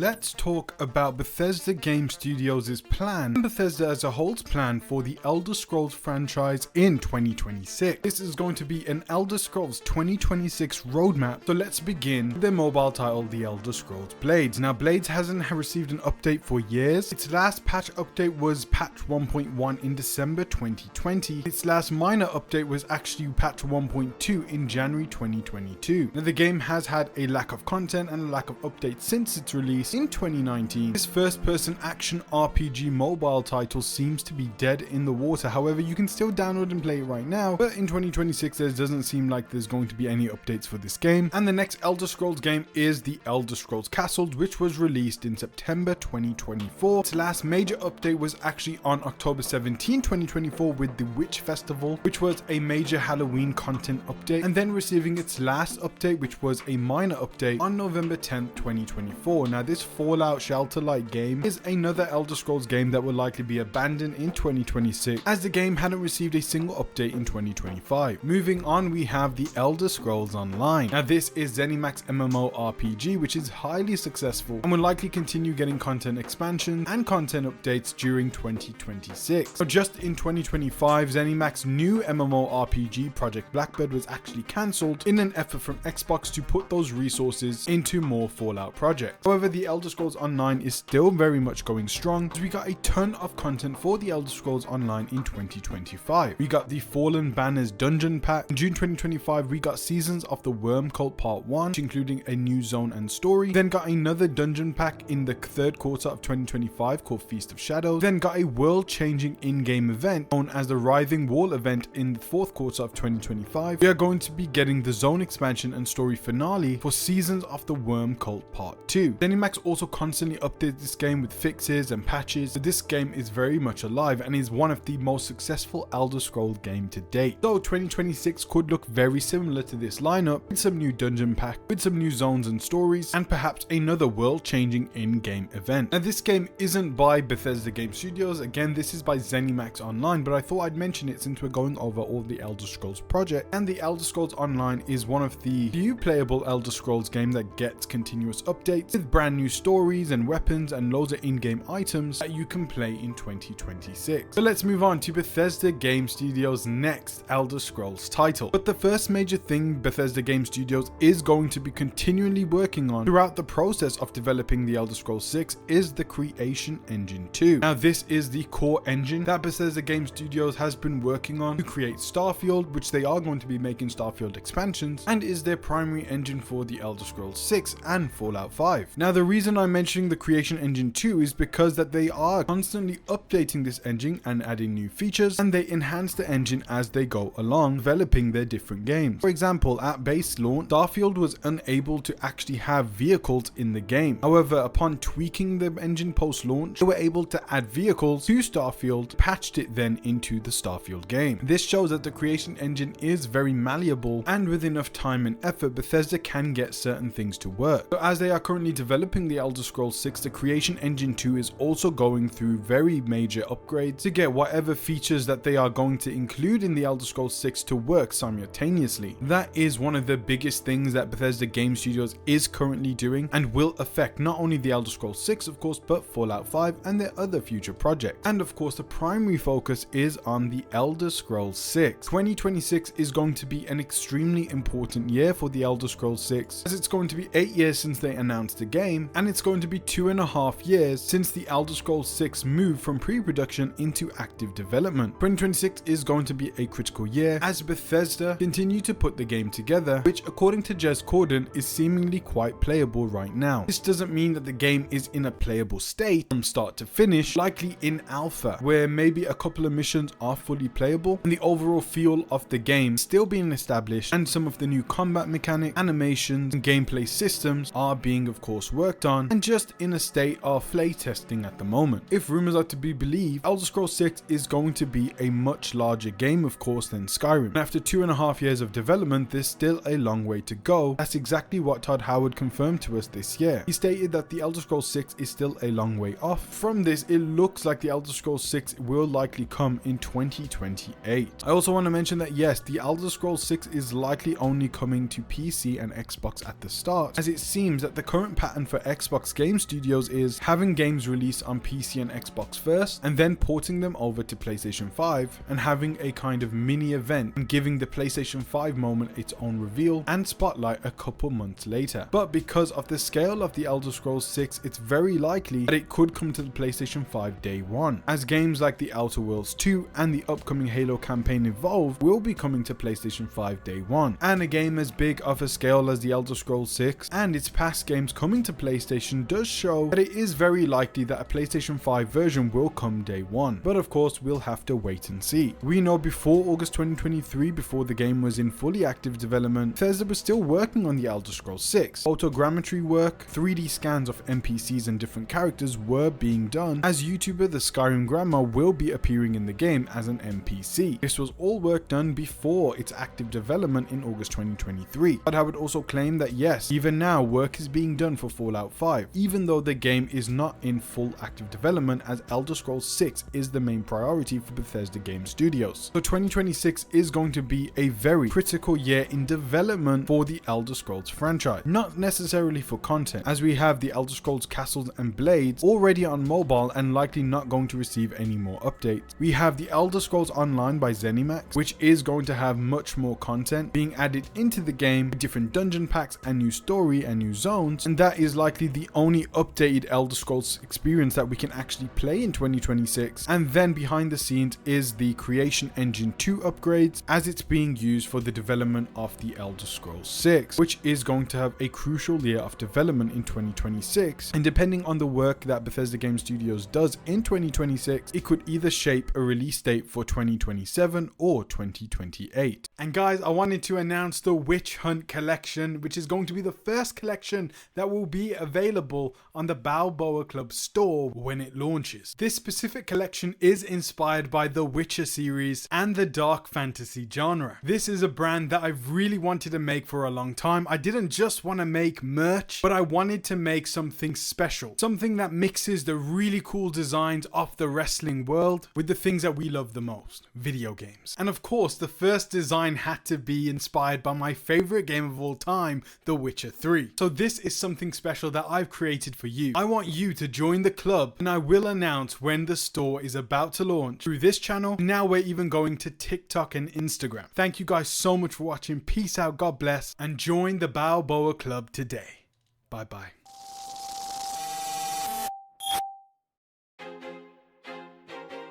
Let's talk about Bethesda Game Studios' plan and Bethesda as a whole's plan for the Elder Scrolls franchise in 2026. This is going to be an Elder Scrolls 2026 roadmap, so let's begin with their mobile title, The Elder Scrolls Blades. Now, Blades hasn't received an update for years. Its last patch update was patch 1.1 in December 2020. Its last minor update was actually patch 1.2 in January 2022. Now, the game has had a lack of content and a lack of updates since its release in 2019. This first-person action RPG mobile title seems to be dead in the water. However, you can still download and play it right now, but in 2026 there doesn't seem like there's going to be any updates for this game. And the next Elder Scrolls game is The Elder Scrolls Castles, which was released in September 2024. Its last major update was actually on October 17, 2024 with the Witch Festival, which was a major Halloween content update, and then receiving its last update, which was a minor update, on November 10th, 2024. Now, this Fallout Shelter-like game is another Elder Scrolls game that will likely be abandoned in 2026, as the game hadn't received a single update in 2025. Moving on, we have the Elder Scrolls Online. Now, this is ZeniMax MMORPG, which is highly successful and will likely continue getting content expansions and content updates during 2026. So just in 2025, ZeniMax's new MMORPG Project Blackbird was actually cancelled in an effort from Xbox to put those resources into more Fallout projects. However, the Elder Scrolls Online is still very much going strong, as we got a ton of content for the Elder Scrolls Online in 2025. We got the Fallen Banners Dungeon Pack. In June 2025, we got Seasons of the Worm Cult Part 1, including a new zone and story. Then got another dungeon pack in the third quarter of 2025 called Feast of Shadows. Then got a world-changing in-game event known as the Writhing Wall event in the fourth quarter of 2025. We are going to be getting the zone expansion and story finale for Seasons of the Worm Cult Part 2. ZeniMax also constantly updates this game with fixes and patches, so this game is very much alive and is one of the most successful Elder Scrolls game to date. So 2026 could look very similar to this lineup, with some new dungeon pack, with some new zones and stories, and perhaps another world-changing in-game event. Now, this game isn't by Bethesda Game Studios. Again, this is by ZeniMax Online, but I thought I'd mention it since we're going over all the Elder Scrolls project, and the Elder Scrolls Online is one of the few playable Elder Scrolls game that gets continuous updates with brand new stories and weapons and loads of in-game items that you can play in 2026. So let's move on to Bethesda Game Studios' next Elder Scrolls title. But the first major thing Bethesda Game Studios is going to be continually working on throughout the process of developing the Elder Scrolls 6 is the Creation Engine 2. Now, this is the core engine that Bethesda Game Studios has been working on to create Starfield, which they are going to be making Starfield expansions, and is their primary engine for the Elder Scrolls 6 and Fallout 5. Now, the reason I'm mentioning the Creation Engine 2 is because that they are constantly updating this engine and adding new features, and they enhance the engine as they go along, developing their different games. For example, at base launch, Starfield was unable to actually have vehicles in the game. However, upon tweaking the engine post-launch, they were able to add vehicles to Starfield, patched it then into the Starfield game. This shows that the Creation Engine is very malleable, and with enough time and effort, Bethesda can get certain things to work. So as they are currently developing the Elder Scrolls 6, the Creation Engine 2 is also going through very major upgrades to get whatever features that they are going to include in the Elder Scrolls 6 to work simultaneously. That is one of the biggest things that Bethesda Game Studios is currently doing and will affect not only the Elder Scrolls 6, of course, but Fallout 5 and their other future projects. And of course, the primary focus is on the Elder Scrolls 6. 2026 is going to be an extremely important year for the Elder Scrolls 6, as it's going to be 8 years since they announced the game, and it's going to be 2.5 years since the Elder Scrolls 6 moved from pre-production into active development. 2026 is going to be a critical year as Bethesda continue to put the game together, which according to Jez Corden is seemingly quite playable right now. This doesn't mean that the game is in a playable state from start to finish, likely in alpha, where maybe a couple of missions are fully playable and the overall feel of the game still being established, and some of the new combat mechanics, animations, and gameplay systems are being of course worked on and just in a state of play testing at the moment. If rumors are to be believed, Elder Scrolls 6 is going to be a much larger game of course than Skyrim. And after 2.5 years of development, there's still a long way to go. That's exactly what Todd Howard confirmed to us this year. He stated that the Elder Scrolls 6 is still a long way off. From this, it looks like the Elder Scrolls 6 will likely come in 2028. I also want to mention that yes, the Elder Scrolls 6 is likely only coming to PC and Xbox at the start, as it seems that the current pattern for Xbox Game Studios is having games released on PC and Xbox first, and then porting them over to PlayStation 5, and having a kind of mini event and giving the PlayStation 5 moment its own reveal and spotlight a couple months later. But because of the scale of the Elder Scrolls 6, it's very likely that it could come to the PlayStation 5 day one, as games like The Outer Worlds 2 and the upcoming Halo campaign Evolved will be coming to PlayStation 5 day one. And a game as big of a scale as the Elder Scrolls 6 and its past games coming to PlayStation does show that it is very likely that a PlayStation 5 version will come day one. But of course, we'll have to wait and see. We know before August 2023, before the game was in fully active development, Bethesda was still working on the Elder Scrolls 6. Photogrammetry work, 3D scans of NPCs and different characters were being done, as YouTuber the Skyrim Grandma will be appearing in the game as an NPC. This was all work done before its active development in August 2023. But I would also claim that yes, even now work is being done for Fallout 5, even though the game is not in full active development, as Elder Scrolls 6 is the main priority for Bethesda Game Studios. So 2026 is going to be a very critical year in development for the Elder Scrolls franchise. Not necessarily for content, as we have the Elder Scrolls Castles and Blades already on mobile and likely not going to receive any more updates. We have the Elder Scrolls Online by ZeniMax, which is going to have much more content being added into the game, different dungeon packs, a new story and new zones, and that is likely the only updated Elder Scrolls experience that we can actually play in 2026. And then behind the scenes is the Creation Engine 2 upgrades, as it's being used for the development of the Elder Scrolls 6, which is going to have a crucial year of development in 2026. And depending on the work that Bethesda Game Studios does in 2026, it could either shape a release date for 2027 or 2028. And guys, I wanted to announce the Witch Hunt collection, which is going to be the first collection that will be available on the Balboa Club store when it launches. This specific collection is inspired by the Witcher series and the dark fantasy genre. This is a brand that I've really wanted to make for a long time. I didn't just want to make merch, but I wanted to make something special, something that mixes the really cool designs of the wrestling world with the things that we love the most, video games. And of course, the first design had to be inspired by my favorite game of all time, The Witcher 3. So this is something special that I've created for you. I want you to join the club, and I will announce when the store is about to launch through this channel. Now we're even going to TikTok and Instagram. Thank you guys so much for watching. Peace out, God bless, and join the Balboa Club today. Bye bye.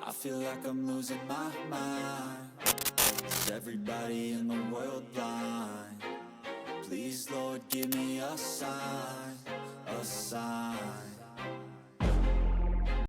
I feel like I'm losing my mind. Is everybody in the world blind? Please, Lord, give me a sign, a sign.